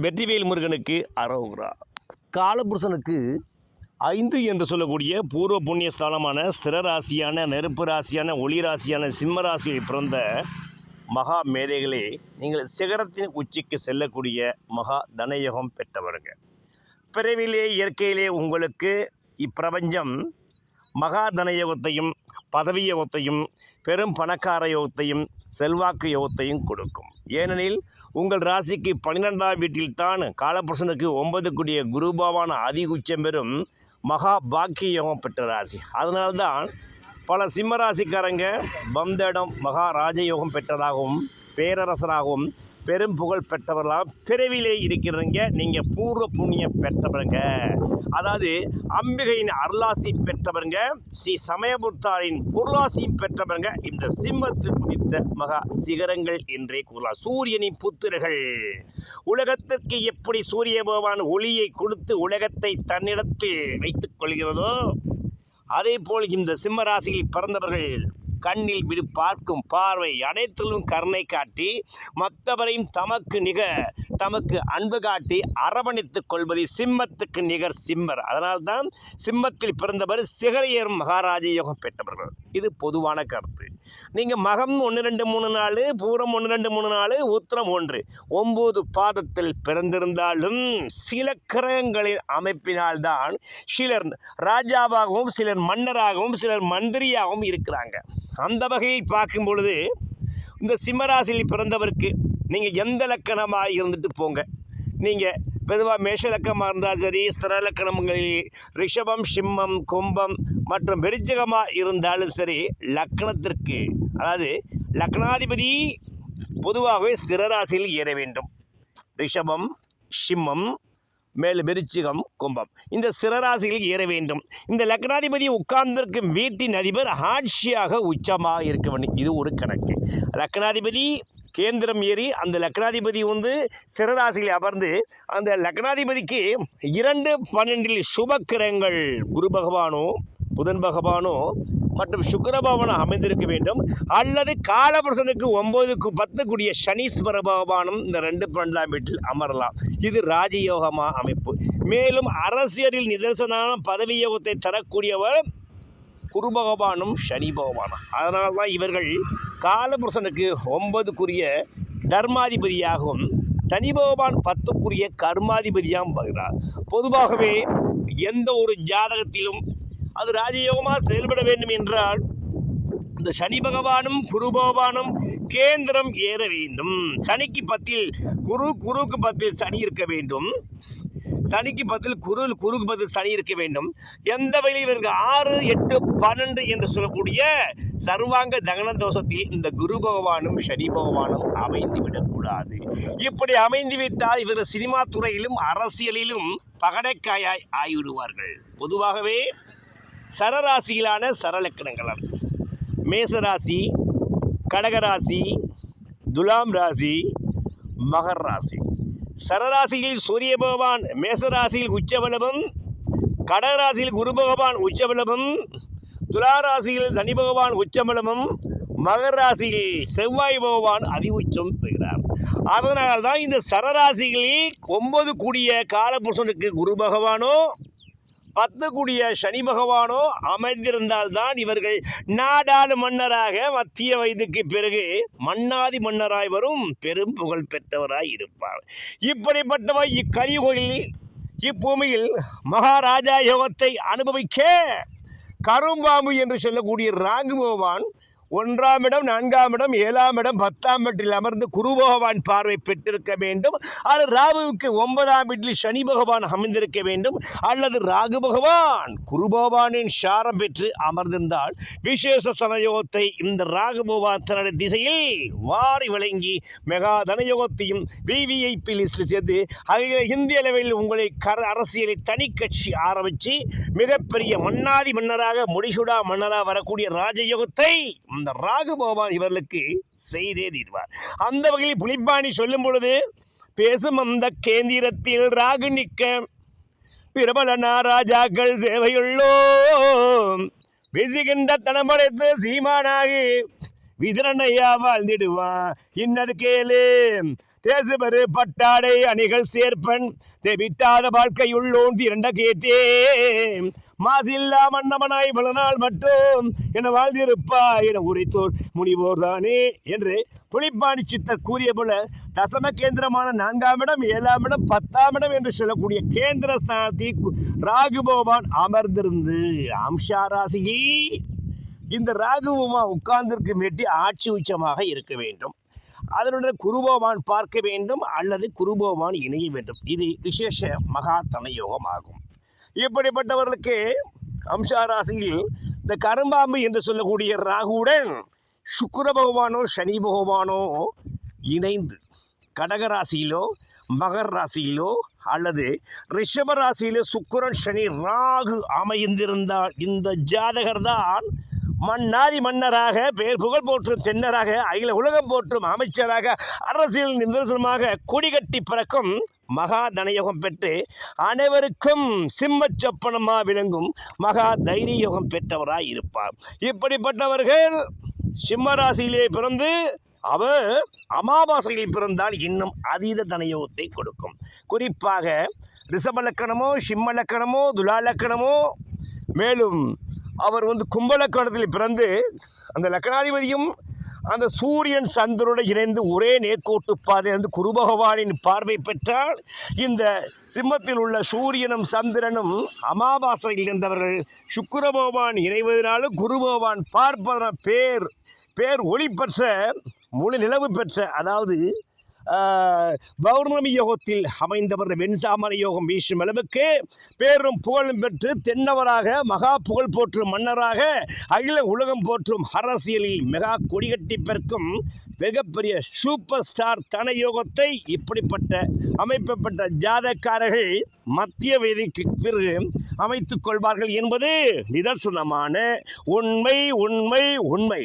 வெற்றிவேல் முருகனுக்கு அரோகரா. காலபுருஷனுக்கு 5 என்று சொல்லக்கூடிய பூர்வ புண்ணிய ஸ்தானமான ஸ்திரராசியான நெருப்பு ராசியான ஒளி ராசியான சிம்ம ராசியில் பிறந்த மகா மேதைகளே, நீங்கள் சிகரத்தின் உச்சிக்கு செல்லக்கூடிய மகா தனயோகம் பெற்றவருங்க. பிறவிலே இயற்கையிலே உங்களுக்கு இப்பிரபஞ்சம் மகா தனயோகத்தையும் பதவி யோகத்தையும் பெரும் பணக்கார யோகத்தையும் செல்வாக்கு யோகத்தையும் கொடுக்கும். ஏனெனில் உங்கள் ராசிக்கு 12ஆம் வீட்டில்தான் காலபுருஷனுக்கு 9 கூடிய குருபாவான அதி உச்சம் பெறும் மகா பாக்கிய யோகம் பெற்ற ராசி. அதனால்தான் பல சிம்ம ராசிக்காரங்க பந்தடம் மகா ராஜயோகம் பெற்றதாகவும் பேரரசராகவும் பெரும் புகழ் பெற்றவர்களாக பிறவிலே இருக்கிறவங்க. நீங்கள் பூர்வ புண்ணியம் பெற்றவருங்க, அதாவது அம்பிகையின் அருளாசி பெற்றவருங்க, ஸ்ரீ சமயபுத்தாரின் பொருளாசியும் பெற்றவருங்க. இந்த சிம்மத்து உதித்த மகா சிகரங்கள் என்றே கூறலாம். சூரியனின் புத்திரர்கள். உலகத்திற்கு எப்படி சூரிய பகவான் ஒளியை கொடுத்து உலகத்தை தன்னிடத்தில் வைத்துக் கொள்கிறதோ, அதே போல் இந்த சிம்ம ராசியில் பிறந்தவர்கள் கண்ணில் விடு பார்க்கும் பார்வை அனைத்திலும் கருணை காட்டி மற்றவரையும் தமக்கு நிகர் தமக்கு அன்பு காட்டி அரவணைத்துக் கொள்வது சிம்மத்துக்கு நிகர் சிம்மர். அதனால்தான் சிம்மத்தில் பிறந்தவர் சிகர ஏறும் மகாராஜ யோகம் பெற்றவர்கள். இது பொதுவான கருத்து. நீங்கள் மகம் 1 2 3 4 பூரம் 1 2 3 4 உத்திரம் 1 9 பாதத்தில் பிறந்திருந்தாலும் சில கிரகங்களின் அமைப்பினால்தான் சிலர் ராஜாவாகவும் சிலர் மன்னராகவும் சிலர் மந்திரியாகவும் இருக்கிறாங்க. அந்த வகையில் பார்க்கும் பொழுது இந்த சிம்மராசியில் பிறந்தவருக்கு நீங்கள் எந்த லக்கணமாக இருந்துட்டு போங்க, நீங்கள் பொதுவாக மேஷ லக்கணமாக இருந்தால் சரி, ஸ்திர லக்கணங்களில் ரிஷபம் சிம்மம் கும்பம் மற்றும் விருச்சிகமாக இருந்தாலும் சரி, லக்கணத்திற்கு அதாவது லக்னாதிபதி பொதுவாகவே ஸ்திரராசியில் ஏற வேண்டும். ரிஷபம் சிம்மம் மேல் விருச்சிகம் கும்பம் இந்த சிறராசியில் ஏற வேண்டும். இந்த லக்னாதிபதி உட்கார்ந்திருக்கும் வீட்டின் அதிபர் ஆட்சியாக உச்சமாக இருக்க வேண்டும். இது ஒரு கணக்கு. லக்னாதிபதி கேந்திரம் ஏறி அந்த லக்னாதிபதி சிறராசியில் அமர்ந்து அந்த லக்னாதிபதிக்கு 2 12 சுப கிரகங்கள் குரு பகவானோ புதன் பகவானோ மற்றும் சுக்கிர பகவானோ அமைந்திருக்க வேண்டும். அல்லது காலபுருஷனுக்கு 9 10 கூடிய சனீஸ்வர பகவானும் இந்த 2 12ஆம் வீட்டில் அமரலாம். இது ராஜயோகமாக அமைப்பு. மேலும் அரசியலில் நிதர்சனமான பதவி யோகத்தை தரக்கூடியவர் குரு பகவானும் சனி பகவானும். அதனால தான் இவர்கள் காலபுருஷனுக்கு 9க்குரிய தர்மாதிபதியாகவும் சனி பகவான் 10க்குரிய கர்மாதிபதியாகவும் வருகிறார். பொதுவாகவே எந்த ஒரு ஜாதகத்திலும் அது ராஜயோகமாக செயல்பட வேண்டும் என்றால் இந்த சனி பகவானும் குரு பகவானும் கேந்திரம் ஏற வேண்டும். சனிக்கு 10 குருக்கு 10 சனி இருக்க வேண்டும். சனிக்கு 10 குருக்கு 10 சனி இருக்க வேண்டும். எந்த வகையில் இவருக்கு 6 8 12 என்று சொல்லக்கூடிய சர்வாங்க தகன தோஷத்தில் இந்த குரு பகவானும் சனி பகவானும் அமைந்து விடக்கூடாது. இப்படி அமைந்துவிட்டால் இவர் சினிமா துறையிலும் அரசியலிலும் பகடைக்காயாய் ஆகிவிடுவார்கள். பொதுவாகவே சரராசிகளான சரலக்கணங்கள் மேசராசி, கடகராசி, துலாம் ராசி, மகர் ராசி. சரராசியில் சூரிய பகவான் மேசராசியில் உச்சபலமும், கடகராசியில் குரு பகவான் உச்சபலமும், துளாராசியில் சனி பகவான் உச்சபலமும், மகர் ராசியில் செவ்வாய் பகவான் அதி உச்சம் பெறுகிறார். அதனால்தான் இந்த சரராசிகளில் 9 கூடிய காலபுருஷனுக்கு குரு பகவானோ 10 கூடிய சனி பகவானோ அமைந்திருந்தால்தான் இவர்கள் நாடாளு மன்னராக மத்திய வயதுக்கு பிறகு மன்னாதி மன்னராய் வரும் பெரும் புகழ் பெற்றவராய் இருப்பார். இப்படிப்பட்டவர் இக்கலியுகத்தில் இப்பூமியில் மகாராஜா யோகத்தை அனுபவிக்க கரும்பாம்பு என்று சொல்லக்கூடிய ராகு பகவான் 1ஆம் இடம் 4ஆம் இடம் 7ஆம் இடம் 10ஆம் வீட்டில் அமர்ந்து குரு பகவான் பார்வை பெற்றிருக்க வேண்டும். அது ராகுவுக்கு 9ஆம் வீட்டில் சனி பகவான் அமைந்திருக்க வேண்டும். அல்லது ராகு பகவான் குரு பகவானின் சாரம் பெற்று அமர்ந்திருந்தால் விசேஷ சனயோகத்தை இந்த ராகு பகவான் தன்னுடைய திசையில் வாரி வழங்கி மெகா தனயோகத்தையும் விவிஐபி லிஸ்டில் சேர்த்து அகில இந்திய அளவில் உங்களை அரசியலை தனி கட்சி ஆரம்பித்து மிகப்பெரிய மன்னாதி மன்னராக முடிசூடா மன்னராக வரக்கூடிய ராஜயோகத்தை இந்த ராகு பகவான் இவர்களுக்கு செய்தே தீர்வார். அந்த வகையில் புலிப்பாணி சொல்லும் பொழுது பேசும் அந்த கேந்திரத்தில் ராகு நிற்க பிரபலனா ராஜாக்கள் சேவையுள்ளோ பேசுகின்ற தனமடைத்து சீமானாகி விதரணையா வாழ்ந்திடுவான். இன்னது கேளு தேசபெரு பட்டாடை அணிகள் சேர்ப்பன் தேவிட்டாத வாழ்க்கையுள்ளோன் திரண்ட கேத்தே மாசில்லா மன்னமனாய் பலனால் மட்டும் என வாழ்ந்திருப்பாய் என உரைத்தோர் முனிவோர் தானே என்று புலிப்பாணி சித்தர் கூறிய போல தசம கேந்திரமான 4ஆம் இடம் 7ஆம் இடம் 10ஆம் இடம் என்று சொல்லக்கூடிய கேந்திர ஸ்தானத்தில் ராகு பகவான் அமர்ந்திருந்து அம்சா ராசியில் இந்த ராகு பகவான் உட்கார்ந்திருக்கும் வேண்டி ஆட்சி உச்சமாக இருக்க வேண்டும். அதனுடன் குரு பகவான் பார்க்க வேண்டும் அல்லது குரு பகவான் இணைய வேண்டும். இது விசேஷ மகா தனயோகம் ஆகும். இப்படிப்பட்டவர்களுக்கு அம்சா ராசியில் இந்த கரும்பாம்பு என்று சொல்லக்கூடிய ராகுவுடன் சுக்கிர பகவானோ சனி பகவானோ இணைந்து கடகராசியிலோ மகர் ராசியிலோ அல்லது ரிஷப ராசியிலோ சுக்கிரன் சனி ராகு அமைந்திருந்தால் இந்த ஜாதகர் தான் மன்னாதி மன்னராக பெயர் புகழ் போற்றும் தென்னராக அகில உலகம் போற்றும் அமைச்சராக அரசியல் நிதர்சனமாக கொடிகட்டி பறக்கும் மகா தனயோகம் பெற்று அனைவருக்கும் சிம்மச் சொப்பனமாக விளங்கும் மகா தைரிய யோகம் பெற்றவராய் இருப்பார். இப்படிப்பட்டவர்கள் சிம்ம ராசியிலே பிறந்து அவர் அமாவாசையில் பிறந்தால் இன்னும் அதீத தனயோகத்தை கொடுக்கும். குறிப்பாக ரிஷப லக்கணமோ சிம்ம லக்கணமோ துலா லக்கணமோ மேலும் அவர் கும்பலக்கணத்தில் பிறந்து அந்த லக்கணாதிபதியும் அந்த சூரியன் சந்திரனுடன் இணைந்து ஒரே நேர்கோட்டு பாதையிலிருந்து குரு பகவானின் பார்வை பெற்றால் இந்த சிம்மத்தில் உள்ள சூரியனும் சந்திரனும் அமாவாசையில் இருந்தவர்கள் சுக்கிர பகவான் இணைவதனாலும் குரு பகவான் பார்ப்பதன பேர் ஒளி பெற்ற முழு நிலவு பெற்ற அதாவது பௌர்ணமி யோகத்தில் அமைந்தவர் வெண்சாமர யோகம் வீசும் அளவுக்கு பேரும் புகழும் பெற்று தென்னவராக மகா புகழ் போற்றும் மன்னராக அகில உலகம் போற்றும் அரசியலில் மெகா கொடிகட்டி பெருக்கும் மிகப்பெரிய சூப்பர் ஸ்டார் தன யோகத்தை இப்படிப்பட்ட அமைப்பட்ட ஜாதக்காரர்கள் மத்திய வயதுக்கு பிறகு அமைத்துக் கொள்வார்கள் என்பது நிதர்சனமான உண்மை.